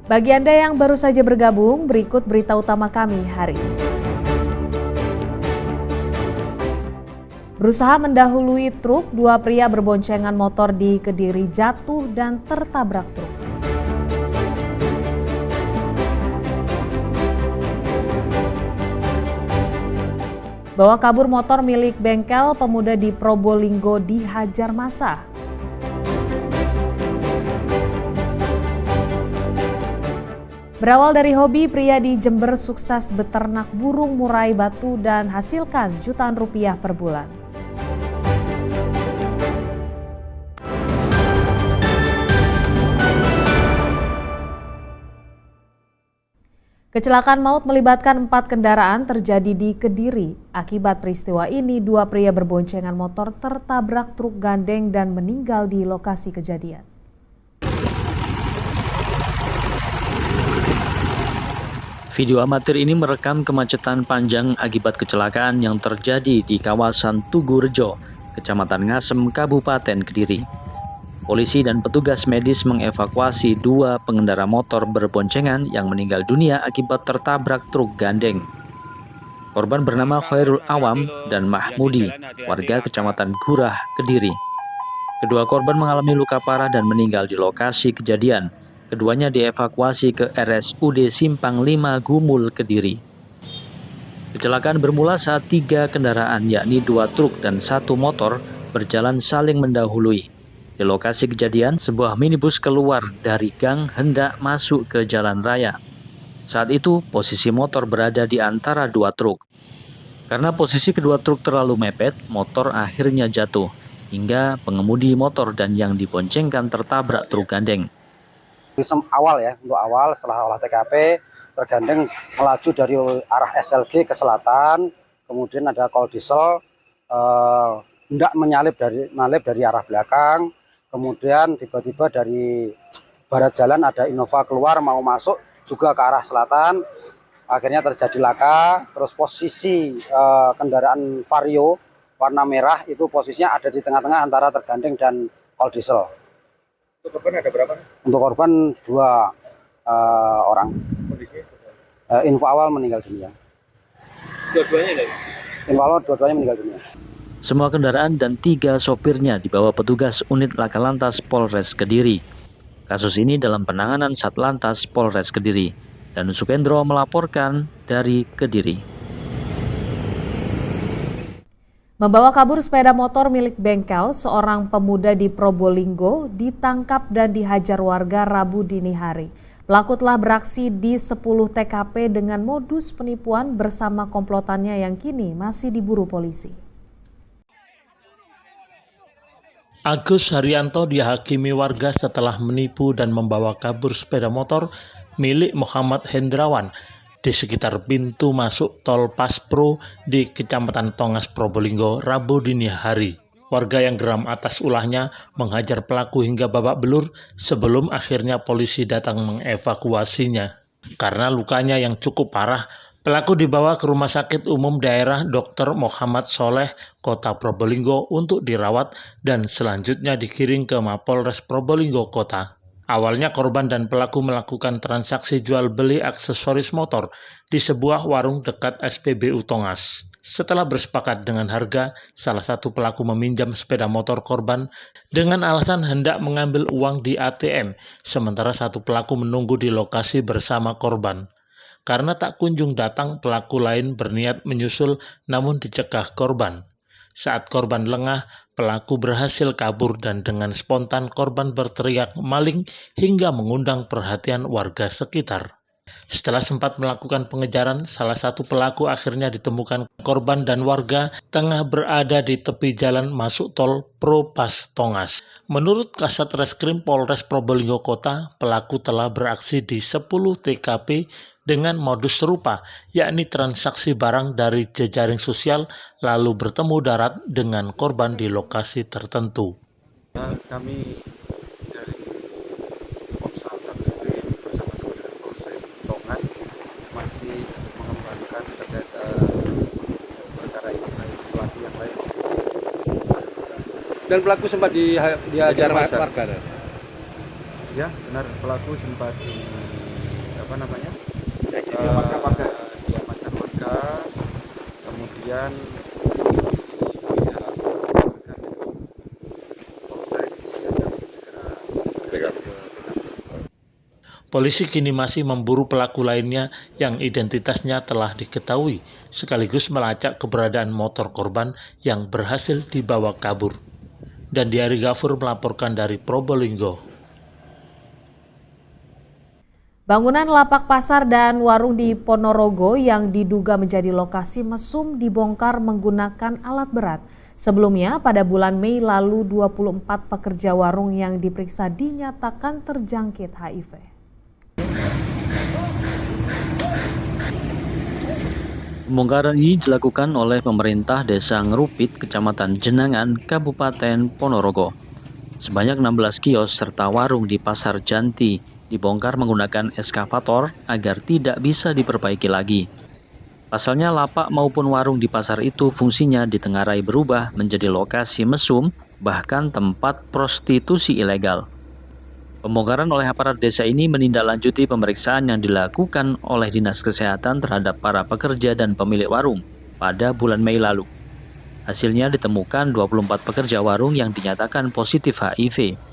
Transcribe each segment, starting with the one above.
Bagi Anda yang baru saja bergabung, berikut berita utama kami hari ini. Berusaha mendahului truk, dua pria berboncengan motor di Kediri jatuh dan tertabrak truk. Bawa kabur motor milik bengkel, pemuda di Probolinggo dihajar massa. Berawal dari hobi, pria di Jember sukses beternak burung murai batu dan hasilkan jutaan rupiah per bulan. Kecelakaan maut melibatkan 4 kendaraan terjadi di Kediri. Akibat peristiwa ini, 2 pria berboncengan motor tertabrak truk gandeng dan meninggal di lokasi kejadian. Video amatir ini merekam kemacetan panjang akibat kecelakaan yang terjadi di kawasan Tugurejo, Kecamatan Ngasem, Kabupaten Kediri. Polisi dan petugas medis mengevakuasi 2 pengendara motor berboncengan yang meninggal dunia akibat tertabrak truk gandeng. Korban bernama Khairul Awam dan Mahmudi, warga Kecamatan Gurah, Kediri. Kedua korban mengalami luka parah dan meninggal di lokasi kejadian. Keduanya dievakuasi ke RSUD Simpang 5 Gumul, Kediri. Kecelakaan bermula saat 3 kendaraan yakni 2 truk dan 1 motor berjalan saling mendahului. Di lokasi kejadian, sebuah minibus keluar dari gang hendak masuk ke jalan raya. Saat itu, posisi motor berada di antara 2 truk. Karena posisi kedua truk terlalu mepet, motor akhirnya jatuh, hingga pengemudi motor dan yang diboncengkan tertabrak truk gandeng. Untuk awal setelah olah TKP, tergandeng melaju dari arah SLG ke selatan, kemudian ada kol diesel hendak menyalip dari arah belakang, kemudian tiba-tiba dari barat jalan ada Innova keluar mau masuk juga ke arah selatan, akhirnya terjadi laka. Terus posisi kendaraan Vario warna merah itu posisinya ada di tengah-tengah antara tergandeng dan kol diesel. Untuk korban ada berapa? Untuk korban 2 orang. Kondisinya info awal meninggal dunia. Info awal dua-duanya meninggal dunia. Semua kendaraan dan 3 sopirnya dibawa petugas unit Laka Lantas Polres Kediri. Kasus ini dalam penanganan Satlantas Polres Kediri. Dan Sukendro melaporkan dari Kediri. Membawa kabur sepeda motor milik bengkel, seorang pemuda di Probolinggo ditangkap dan dihajar warga Rabu dini hari. Pelaku telah beraksi di 10 TKP dengan modus penipuan bersama komplotannya yang kini masih diburu polisi. Agus Haryanto dihakimi warga setelah menipu dan membawa kabur sepeda motor milik Muhammad Hendrawan di sekitar pintu masuk tol Paspro di Kecamatan Tongas, Probolinggo, Rabu dini hari. Warga yang geram atas ulahnya menghajar pelaku hingga babak belur sebelum akhirnya polisi datang mengevakuasinya. Karena lukanya yang cukup parah, pelaku dibawa ke Rumah Sakit Umum Daerah Dr. Muhammad Soleh, Kota Probolinggo untuk dirawat dan selanjutnya dikirim ke Mapolres Probolinggo Kota. Awalnya korban dan pelaku melakukan transaksi jual beli aksesoris motor di sebuah warung dekat SPBU Tongas. Setelah bersepakat dengan harga, salah satu pelaku meminjam sepeda motor korban dengan alasan hendak mengambil uang di ATM, sementara satu pelaku menunggu di lokasi bersama korban. Karena tak kunjung datang, pelaku lain berniat menyusul namun dicegah korban. Saat korban lengah, pelaku berhasil kabur dan dengan spontan korban berteriak maling hingga mengundang perhatian warga sekitar. Setelah sempat melakukan pengejaran, salah satu pelaku akhirnya ditemukan korban dan warga tengah berada di tepi jalan masuk tol Propas Tongas. Menurut Kasat Reskrim Polres Probolinggo Kota, pelaku telah beraksi di 10 TKP dengan modus serupa, yakni transaksi barang dari jejaring sosial lalu bertemu darat dengan korban di lokasi tertentu. Kami dari Polsat Satreskrim bersama-sama dengan Polsek Tongas masih mengembangkan terkait perkara ini pelaku yang lain. Dan pelaku sempat dihajar warga. Ya, benar, pelaku sempat diamankan warga, kemudian pihak warga itu polsek agar segera Polisi kini masih memburu pelaku lainnya yang identitasnya telah diketahui, sekaligus melacak keberadaan motor korban yang berhasil dibawa kabur. Dan Diari Gafur melaporkan dari Probolinggo. Bangunan lapak pasar dan warung di Ponorogo yang diduga menjadi lokasi mesum dibongkar menggunakan alat berat. Sebelumnya, pada bulan Mei lalu 24 pekerja warung yang diperiksa dinyatakan terjangkit HIV. Pembongkaran ini dilakukan oleh pemerintah Desa Ngerupit, Kecamatan Jenangan, Kabupaten Ponorogo. Sebanyak 16 kios serta warung di Pasar Janti dibongkar menggunakan eskavator agar tidak bisa diperbaiki lagi. Pasalnya lapak maupun warung di pasar itu fungsinya ditengarai berubah menjadi lokasi mesum, bahkan tempat prostitusi ilegal. Pembongkaran oleh aparat desa ini menindaklanjuti pemeriksaan yang dilakukan oleh Dinas Kesehatan terhadap para pekerja dan pemilik warung pada bulan Mei lalu. Hasilnya ditemukan 24 pekerja warung yang dinyatakan positif HIV.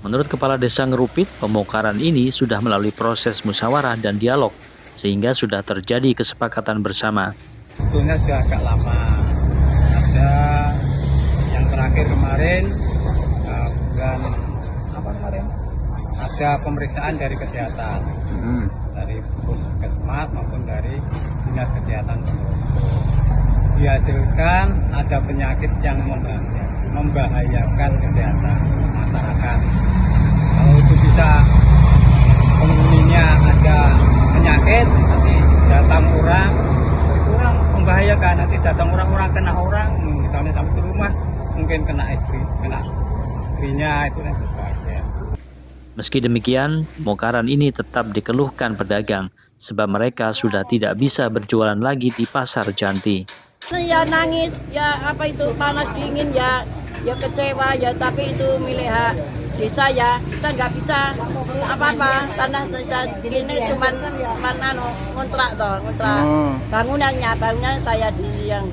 Menurut Kepala Desa Ngerupit, pembongkaran ini sudah melalui proses musyawarah dan dialog, sehingga sudah terjadi kesepakatan bersama. Sebetulnya sudah agak lama. Ada yang terakhir kemarin, bulan kemarin ada pemeriksaan dari kesehatan, dari puskesmas maupun dari dinas kesehatan. Dihasilkan ada penyakit yang membahayakan kesehatan masyarakat. Kalau itu bisa penghuninya ada penyakit, nanti datang orang membahayakan, nanti datang orang kena orang, misalnya sampai ke rumah mungkin kena istrinya itu dan sebagainya. Meski demikian, pembongkaran ini tetap dikeluhkan pedagang sebab mereka sudah tidak bisa berjualan lagi di Pasar Janti. Ya nangis, ya apa itu panas dingin ya kecewa ya, tapi itu milik hak desa ya, kita nggak bisa apa-apa, tanah desa ini cuman kontrak bangunan saya di yang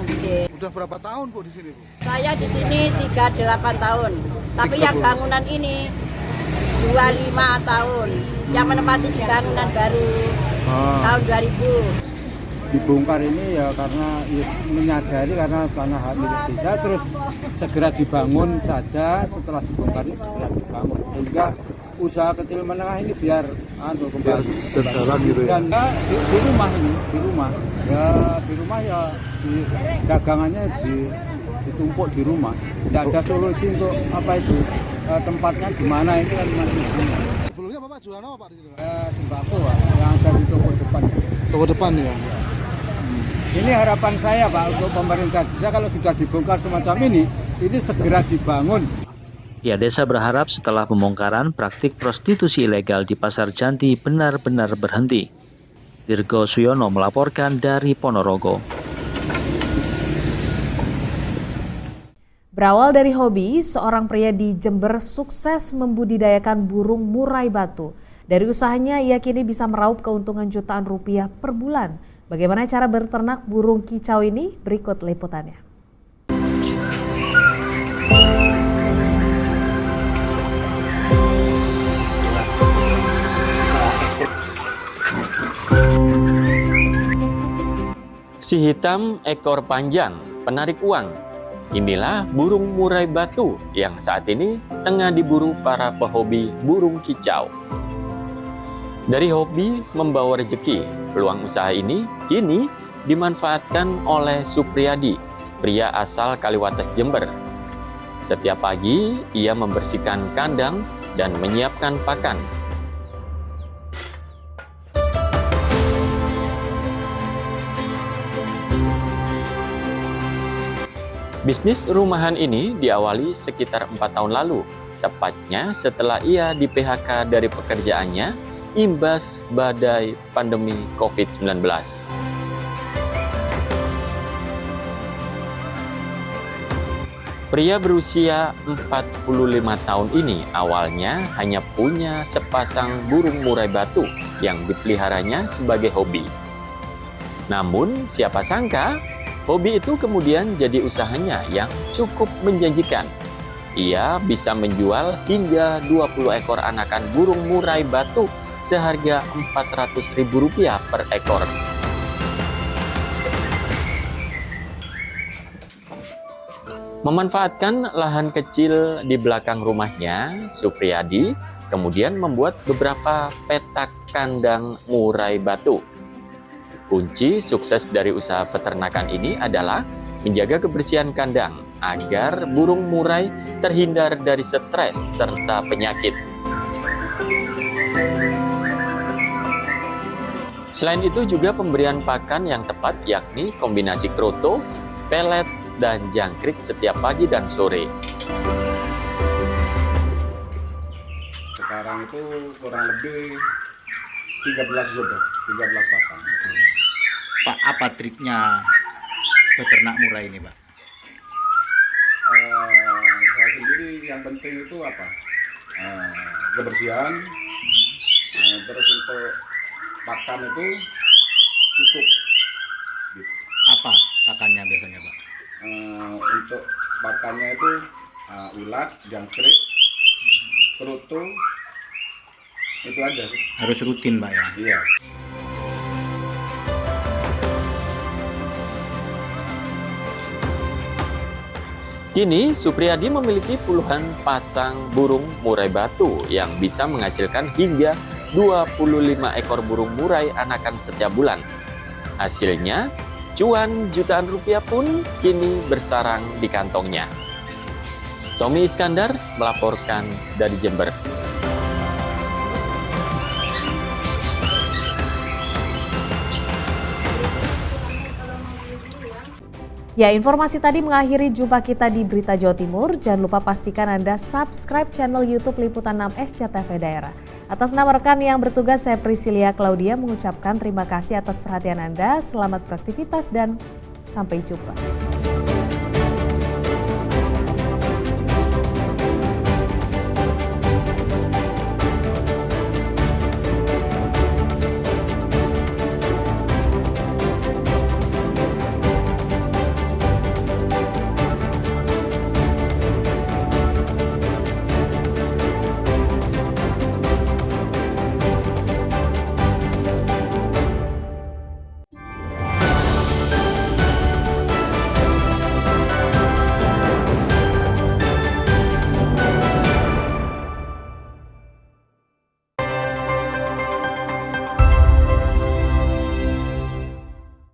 gede. Udah berapa tahun Bu di sini Bu? Saya di sini 38 tahun, tapi yang bangunan ini 25 tahun, yang menempati bangunan baru tahun 2000. Dibongkar ini ya karena menyadari karena tanah hak milik desa, terus segera dibangun saja. Setelah dibongkar ini segera dibangun sehingga usaha kecil menengah ini biar kembali berjalan gitu ya. Dan di rumah ya dagangannya ditumpuk di rumah. Tidak ada solusi untuk apa itu tempatnya di mana ini kan masih. Sebelumnya Bapak jualan apa Pak di sini? Sembako Pak, yang ada di toko depan. Toko depan ya. Ini harapan saya Pak untuk pemerintah desa, kalau sudah dibongkar semacam ini segera dibangun. Ya, desa berharap setelah pembongkaran praktik prostitusi ilegal di Pasar Janti benar-benar berhenti. Dirgo Suyono melaporkan dari Ponorogo. Berawal dari hobi, seorang pria di Jember sukses membudidayakan burung murai batu. Dari usahanya, ia kini bisa meraup keuntungan jutaan rupiah per bulan. Bagaimana cara berternak burung kicau ini? Berikut liputannya. Si hitam ekor panjang, penarik uang. Inilah burung murai batu yang saat ini tengah diburu para pehobi burung kicau. Dari hobi membawa rezeki, peluang usaha ini kini dimanfaatkan oleh Supriyadi, pria asal Kaliwates, Jember. Setiap pagi, ia membersihkan kandang dan menyiapkan pakan. Bisnis rumahan ini diawali sekitar 4 tahun lalu, tepatnya setelah ia di-PHK dari pekerjaannya imbas badai pandemi COVID-19. Pria berusia 45 tahun ini awalnya hanya punya sepasang burung murai batu yang dipeliharanya sebagai hobi. Namun siapa sangka hobi itu kemudian jadi usahanya yang cukup menjanjikan. Ia bisa menjual hingga 20 ekor anakan burung murai batu seharga Rp400.000 per ekor. Memanfaatkan lahan kecil di belakang rumahnya, Supriyadi kemudian membuat beberapa petak kandang murai batu. Kunci sukses dari usaha peternakan ini adalah menjaga kebersihan kandang agar burung murai terhindar dari stres serta penyakit. Selain itu juga pemberian pakan yang tepat, yakni kombinasi kroto, pelet, dan jangkrik setiap pagi dan sore. Sekarang itu kurang lebih 13 jodoh, 13 pasang. Pak, apa triknya peternak murai ini, Pak? Saya sendiri yang penting itu apa? Kebersihan. Terus untuk pakan itu cukup. Apa pakannya biasanya, Pak? Untuk pakannya itu ulat, jangkrik, kerutu, itu aja sih. Harus rutin, Pak, ya? Iya. Kini Supriyadi memiliki puluhan pasang burung murai batu yang bisa menghasilkan hingga 25 ekor burung murai anakan setiap bulan. Hasilnya, cuan jutaan rupiah pun kini bersarang di kantongnya. Tommy Iskandar melaporkan dari Jember. Ya, informasi tadi mengakhiri jumpa kita di Berita Jawa Timur. Jangan lupa pastikan Anda subscribe channel YouTube Liputan 6 SCTV Daerah. Atas nama rekan yang bertugas, saya Priscilia Claudia mengucapkan terima kasih atas perhatian Anda. Selamat beraktivitas dan sampai jumpa.